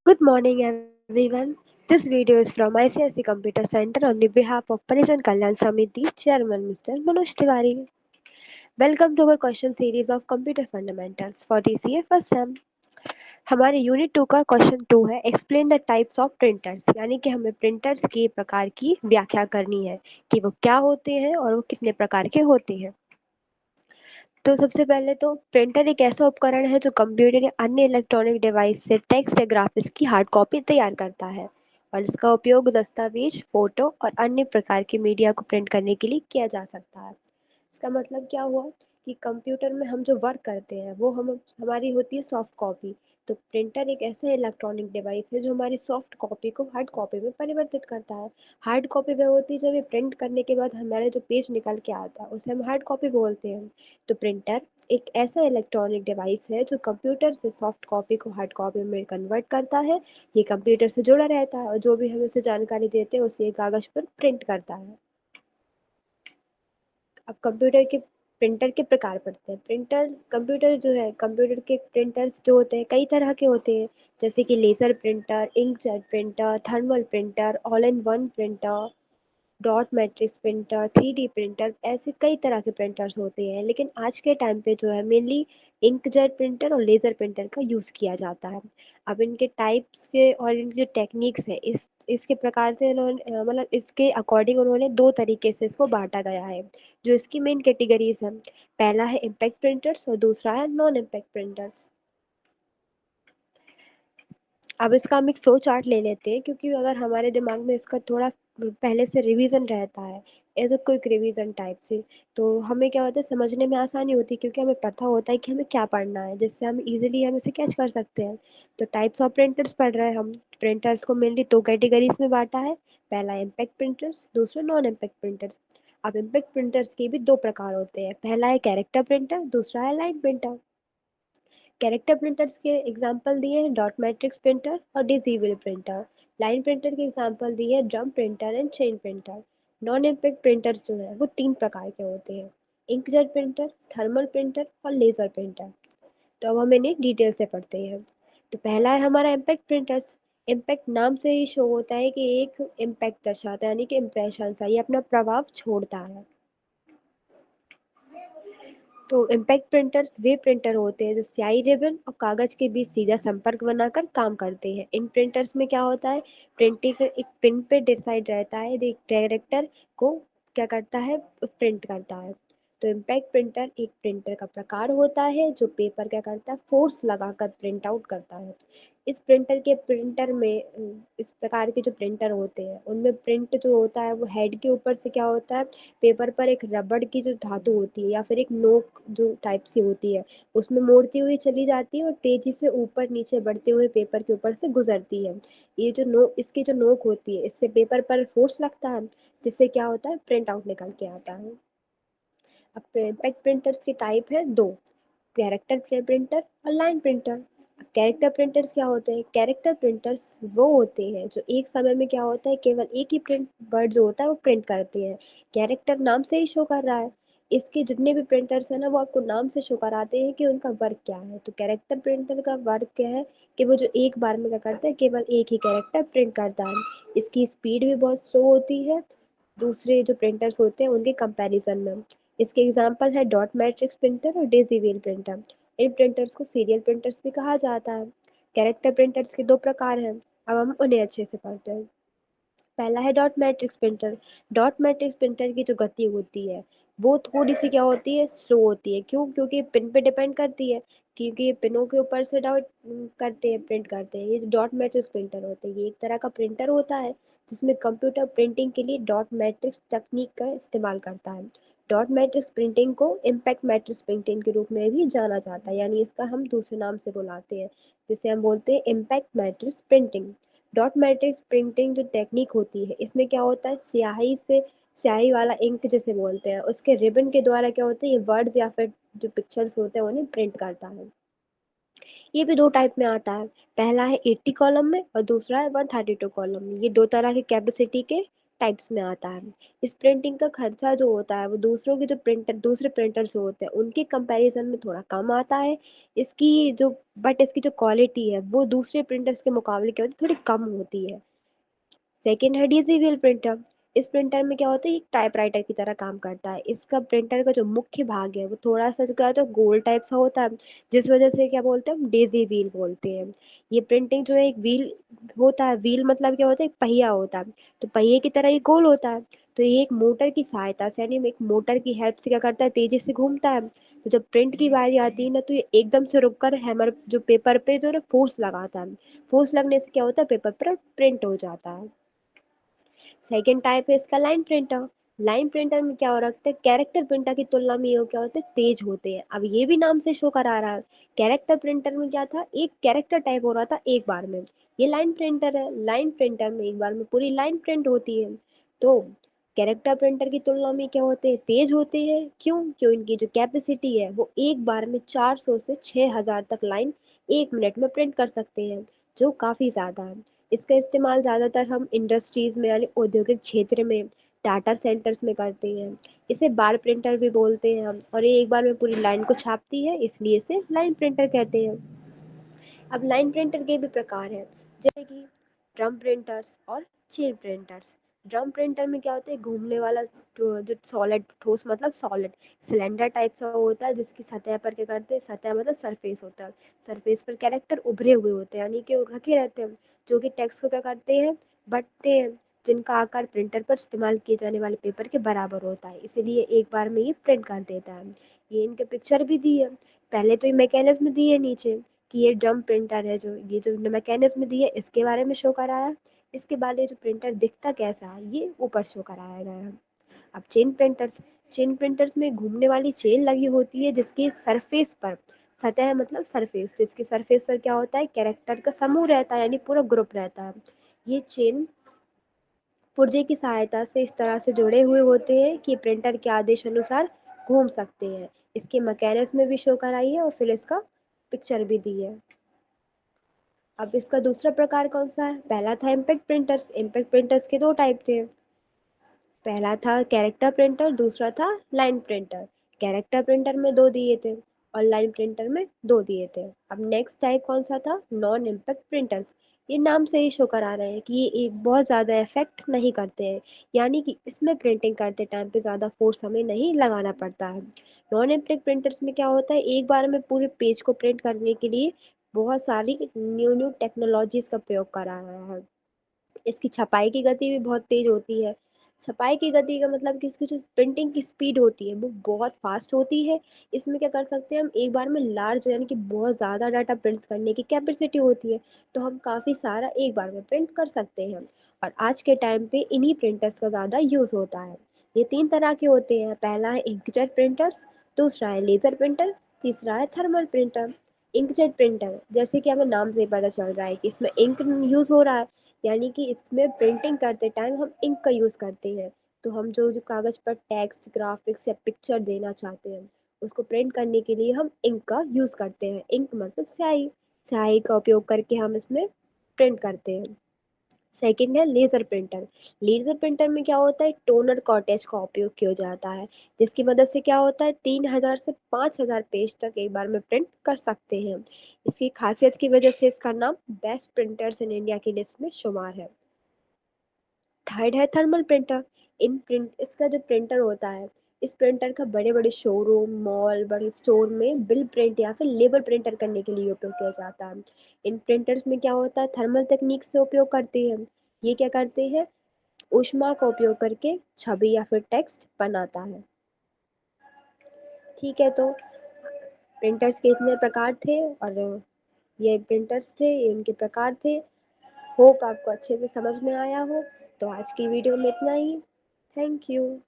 Good morning, everyone. This video is from ICICI Computer Center on the behalf of Parishan Kalyan Samiti, Chairman Mr. Manoj Tiwari. Welcome to our question series of Computer Fundamentals for DCA First Sem. हमारे unit 2 का question 2 है explain the types of printers, यानी कि हमें printers के प्रकार की व्याख्या करनी है कि वो क्या होते हैं और वो कितने प्रकार के होते हैं। तो सबसे पहले तो प्रिंटर एक ऐसा उपकरण है जो कंप्यूटर या अन्य इलेक्ट्रॉनिक डिवाइस से टेक्स्ट या ग्राफिक्स की हार्ड कॉपी तैयार करता है और इसका उपयोग दस्तावेज, फोटो और अन्य प्रकार की मीडिया को प्रिंट करने के लिए किया जा सकता है। इसका मतलब क्या हुआ कि कंप्यूटर में हम जो वर्क करते हैं वो हम हमारी होती है सॉफ्ट कॉपी। तो प्रिंटर एक ऐसा इलेक्ट्रॉनिक डिवाइस है जो हमारी सॉफ्ट कॉपी को हार्ड कॉपी में परिवर्तित करता है। हार्ड कॉपी वह होती है जब ये प्रिंट करने के बाद हमारे जो पेज निकल के आता है उसे हम हार्ड कॉपी बोलते हैं। तो प्रिंटर एक ऐसा इलेक्ट्रॉनिक डिवाइस है जो कंप्यूटर से सॉफ्ट कॉपी को हार्ड कॉपी में कन्वर्ट करता है। ये कंप्यूटर से जुड़ा रहता है और जो भी हम इसे जानकारी देते हैं उसे कागज पर प्रिंट करता है। अब कंप्यूटर के प्रिंटर के प्रकार पढ़ते हैं। प्रिंटर कंप्यूटर जो है कंप्यूटर के प्रिंटर्स जो होते हैं कई तरह के होते हैं, जैसे कि laser printer, inkjet printer, thermal printer, all in one printer, dot matrix printer, 3D printer, ऐसे कई तरह के प्रिंटर्स होते हैं। लेकिन आज के टाइम पे जो है मेनली इंकजेट प्रिंटर और लेज़र प्रिंटर का यूज़ किया जाता है। अब इनके टाइप्स से और इनकी जो टेक्निक्स है इसके प्रकार से इन्होंने मतलब इसके अकॉर्डिंग उन्होंने दो तरीके से इसको बांटा गया है। जो इसकी मेन कैटेगरीज है, पहला है इम्पैक्ट प्रिंटर्स और दूसरा है नॉन इम्पैक्ट प्रिंटर्स। अब इसका हम एक फ्लो चार्ट ले लेते हैं, क्योंकि अगर हमारे दिमाग में इसका थोड़ा पहले से रिवीजन रहता है as a quick revision type से, तो हमें क्या होता है समझने में आसानी होती है, क्योंकि हमें पता होता है कि हमें क्या पढ़ना है, जिससे हम इजीली हम इसे कैच कर सकते हैं। तो टाइप्स ऑफ प्रिंटर्स पढ़ रहे हैं हम। प्रिंटर्स को मेनली दो कैटेगरीज में बांटा है, पहला इम्पैक्ट प्रिंटर्स, दूसरा नॉन इम्पैक्ट प्रिंटर्स। अब इम्पैक्ट प्रिंटर्स के भी दो प्रकार होते हैं, पहला है कैरेक्टर प्रिंटर, दूसरा है लाइन प्रिंटर। कैरेक्टर प्रिंटर्स के एग्जाम्पल दिए हैं डॉट मैट्रिक्स प्रिंटर और डिजीबल प्रिंटर। लाइन प्रिंटर के एग्जाम्पल दिए हैं drum printer and chain printer. Non impact printers जो है वो तीन प्रकार के होते हैं, इंकजेट प्रिंटर, थर्मल प्रिंटर और लेजर प्रिंटर। तो अब हम इन्हें डिटेल से पढ़ते हैं। तो पहला है हमारा इम्पैक्ट प्रिंटर्स। इम्पैक्ट नाम से ही शो होता है कि एक इम्पैक्ट दर्शाता है, यानी कि इम्प्रेशन सा, ये अपना प्रभाव छोड़ता है। तो इम्पैक्ट प्रिंटर्स वे प्रिंटर होते हैं जो स्याही रिबन और कागज के बीच सीधा संपर्क बनाकर काम करते हैं। इन प्रिंटर्स में क्या होता है, प्रिंटिंग एक पिन पे डिसाइड रहता है, एक कैरेक्टर को क्या करता है, प्रिंट करता है। तो इम्पैक्ट प्रिंटर एक प्रिंटर का प्रकार होता है जो पेपर क्या करता है, फोर्स लगाकर प्रिंट आउट करता है। इस प्रिंटर में इस प्रकार के जो प्रिंटर होते हैं उनमें प्रिंट जो होता है वो हेड के ऊपर से क्या होता है, पेपर पर एक रबड़ की जो धातु होती है या फिर एक नोक जो टाइप सी होती है उसमें मोड़ती हुई चली जाती है और तेजी से ऊपर नीचे बढ़ते हुए पेपर के ऊपर से गुजरती है। ये जो नोक इसकी जो नोक होती है इससे पेपर पर फोर्स लगता है, जिससे क्या होता है, प्रिंट आउट निकल के आता है। अब इम्पैक्ट प्रिंटर्स की टाइप है दो, कैरेक्टर प्रिंटर और लाइन प्रिंटर। कैरेक्टर प्रिंटर्स क्या होते हैं, कैरेक्टर प्रिंटर्स वो होते हैं जो एक समय में क्या होता है केवल एक ही प्रिंट वर्ड जो होता है वो प्रिंट करते हैं। कैरेक्टर नाम से ही शो कर रहा है, इसके जितने भी प्रिंटर्स हैं ना वो आपको नाम से शो कराते हैं कि उनका वर्क क्या है। तो कैरेक्टर प्रिंटर का वर्क क्या है कि वो जो एक बार में क्या करता है, केवल एक ही कैरेक्टर प्रिंट करता है। इसकी स्पीड भी बहुत स्लो होती है दूसरे जो प्रिंटर्स होते हैं उनके कंपैरिजन में। इसके एग्जांपल है डॉट मैट्रिक्स प्रिंटर और डेज़ी व्हील प्रिंटर। इन प्रिंटर्स को सीरियल प्रिंटर्स भी कहा जाता है। कैरेक्टर प्रिंटर्स के दो प्रकार हैं, अब हम उन्हें अच्छे से पढ़ते हैं। पहला है dot matrix printer. Dot matrix printer की जो गति होती है वो थोड़ी सी क्या होती है, स्लो होती है। क्यों? क्योंकि पिन पे डिपेंड करती है, क्योंकि ये पिनों के ऊपर से डॉट करते हैं, प्रिंट करते हैं। ये डॉट मैट्रिक्स प्रिंटर होते हैं, ये एक तरह का प्रिंटर होता है जिसमें कंप्यूटर प्रिंटिंग के लिए डॉट मैट्रिक्स तकनीक का इस्तेमाल करता है। डॉट मैट्रिक्स प्रिंटिंग को इम्पैक्ट मैट्रिक्स प्रिंटिंग के रूप में भी जाना जाता है, यानी इसका हम दूसरे नाम से बुलाते हैं, जिसे हम बोलते हैं impact matrix printing. Dot matrix printing जो टेक्निक होती है इसमें क्या होता है, स्याही वाला इंक जिसे बोलते हैं उसके रिबन के द्वारा क्या होता है, ये वर्ड्स या फिर जो पिक्चर्स होते हैं उन्हें प्रिंट करता है। ये भी दो टाइप में आता है, पहला है 80 कॉलम में और दूसरा है 132 कॉलम में। ये दो तरह के कैपेसिटी के टाइप्स में आता है। इस प्रिंटिंग का खर्चा जो होता है वो दूसरों के जो दूसरे प्रिंटर्स होते हैं उनके कंपैरिजन में थोड़ा कम आता है। इसकी जो इसकी जो क्वालिटी है वो दूसरे प्रिंटर्स के मुकाबले क्या होती है, थोड़ी कम होती है। सेकेंड है डिजिटल प्रिंटर। इस प्रिंटर में क्या होता है, एक टाइपराइटर की तरह काम करता है। इसका प्रिंटर का जो मुख्य भाग है वो थोड़ा सा जो क्या होता है गोल टाइप सा होता है, जिस वजह से क्या बोलते हैं हम डेजी व्हील बोलते हैं। ये प्रिंटिंग जो है एक व्हील होता है, व्हील मतलब क्या होता है, एक पहिया होता है, तो पहिए की तरह ये गोल होता है। तो ये एक मोटर की सहायता से यानी एक मोटर की हेल्प से क्या करता है, तेजी से घूमता है। तो जब प्रिंट की बारी आती है ना तो ये एकदम से रुककर हैमर जो पेपर पे जो है फोर्स लगाता है। फोर्स लगने से क्या होता है, पेपर पर प्रिंट हो जाता है। सेकेंड टाइप है इसका लाइन प्रिंटर। लाइन प्रिंटर में क्या हो रखता है, कैरेक्टर प्रिंटर की तुलना में ये क्या होते हैं, तेज होते हैं। अब ये भी नाम से शो करा रहा है। कैरेक्टर प्रिंटर में क्या था, एक कैरेक्टर टाइप हो रहा था एक बार में। ये लाइन प्रिंटर है, लाइन प्रिंटर में एक बार में पूरी लाइन प्रिंट होती है। तो कैरेक्टर प्रिंटर की तुलना में क्या होते हैं, तेज होते हैं। क्यों इनकी जो कैपेसिटी है वो एक बार में 400 से 6000 तक लाइन एक मिनट में प्रिंट कर सकते हैं, जो काफ़ी ज़्यादा है। इसका इस्तेमाल ज़्यादातर हम इंडस्ट्रीज़ में यानी औद्योगिक क्षेत्र में, डाटा सेंटर्स में करते हैं। इसे बार प्रिंटर भी बोलते हैं हम, और ये एक बार में पूरी लाइन को छापती है, इसलिए इसे लाइन प्रिंटर कहते हैं। अब लाइन प्रिंटर के भी प्रकार हैं, जैसे कि ड्रम प्रिंटर्स और चेन प्रिंटर्स। ड्रम प्रिंटर में क्या होता है, घूमने वाला जो सॉलिड ठोस मतलब सॉलिड सिलेंडर टाइप सा होता है, जिसकी सतह पर क्या करते हैं, सतह मतलब सरफेस होता है, सरफेस पर कैरेक्टर उभरे हुए होते हैं यानी कि वो रखे रहते हैं, जो कि टेक्स्ट को क्या करते हैं, बंटते हैं, जिनका आकार प्रिंटर पर इस्तेमाल किए जाने वाले पेपर के बराबर होता है, इसीलिए एक बार में ये प्रिंट कर देता है। ये इनके पिक्चर भी दी है, पहले तो ये मैकेनिज्म दी है नीचे कि ये ड्रम प्रिंटर है, जो ये जो मैकेनिज्म दी है इसके बारे में शो कराया। इसके बाद ये जो प्रिंटर दिखता कैसा है ये ऊपर शो कराया गया है। अब चेन प्रिंटर्स में घूमने वाली चेन लगी होती है, जिसकी सरफेस पर सतह मतलब सरफेस, जिसके सरफेस पर क्या होता है, कैरेक्टर का समूह रहता है यानी पूरा ग्रुप रहता है। ये चेन पुर्जे की सहायता से इस तरह से जुड़े हुए होते हैं कि प्रिंटर के आदेश अनुसार घूम सकते हैं। इसके मैकेनिज्म में भी शो कराई है और फिर इसका पिक्चर भी दी है। अब इसका दूसरा प्रकार कौन सा है, पहला था इम्पैक्ट प्रिंटर्स। इम्पैक्ट प्रिंटर्स के दो टाइप थे, पहला था कैरेक्टर प्रिंटर, दूसरा था लाइन प्रिंटर। कैरेक्टर प्रिंटर में दो दिए थे और लाइन प्रिंटर में दो दिए थे। अब नेक्स्ट टाइप कौन सा था, नॉन इम्पैक्ट प्रिंटर्स। ये नाम से ही शो करा रहे हैं कि ये एक बहुत ज़्यादा इफेक्ट नहीं करते हैं, यानी कि इसमें प्रिंटिंग करते टाइम पे ज़्यादा फोर्स हमें नहीं लगाना पड़ता है। नॉन इम्पैक्ट प्रिंटर्स में क्या होता है, एक बार में पूरे पेज को प्रिंट करने के लिए बहुत सारी न्यू न्यू टेक्नोलॉजीज का प्रयोग करा रहा है। इसकी छपाई की गति भी बहुत तेज होती है। छपाई की गति का मतलब कि इसकी जो प्रिंटिंग की स्पीड होती है वो बहुत फास्ट होती है। इसमें क्या कर सकते हैं हम, एक बार में लार्ज यानी कि बहुत ज़्यादा डाटा प्रिंट करने की कैपेसिटी होती है, तो हम काफ़ी सारा एक बार में प्रिंट कर सकते हैं। और आज के टाइम पे इन्हीं प्रिंटर्स का ज़्यादा यूज़ होता है। ये तीन तरह के होते हैं, पहला है इंकजेट प्रिंटर्स, दूसरा है लेज़र प्रिंटर, तीसरा है थर्मल प्रिंटर। इंकजेट प्रिंटर जैसे कि हमें नाम से ही पता चल रहा है कि इसमें इंक यूज़ हो रहा है, यानी कि इसमें प्रिंटिंग करते टाइम हम इंक का यूज़ करते हैं। तो हम जो कागज़ पर टेक्स्ट, ग्राफिक्स या पिक्चर देना चाहते हैं, उसको प्रिंट करने के लिए हम इंक का यूज़ करते हैं। इंक मतलब स्याही, स्याही का उपयोग करके हम इसमें प्रिंट करते हैं। सेकंड है लेज़र प्रिंटर। लेज़र प्रिंटर में क्या होता है, टोनर कॉटेज का उपयोग किया जाता है, जिसकी मदद से क्या होता है 3000 से 5000 पेज तक एक बार में प्रिंट कर सकते हैं। इसकी खासियत की वजह से इसका नाम बेस्ट प्रिंटर्स इन इंडिया की लिस्ट में शुमार है। थर्ड है थर्मल प्रिंटर। इन प्रिंट इसका जो प्रिंटर होता है, इस प्रिंटर का बड़े बड़े शोरूम, मॉल, बड़े स्टोर में बिल प्रिंट या फिर लेबल प्रिंटर करने के लिए उपयोग किया जाता है। इन प्रिंटर्स में क्या होता है, थर्मल तकनीक से उपयोग करते हैं। ये क्या करते हैं, ऊष्मा का उपयोग करके छवि या फिर टेक्स्ट बनाता है। ठीक है, तो प्रिंटर्स के इतने प्रकार थे, और ये प्रिंटर्स थे, ये इनके प्रकार थे। होप आपको अच्छे से समझ में आया हो। तो आज की वीडियो में इतना ही। Thank you.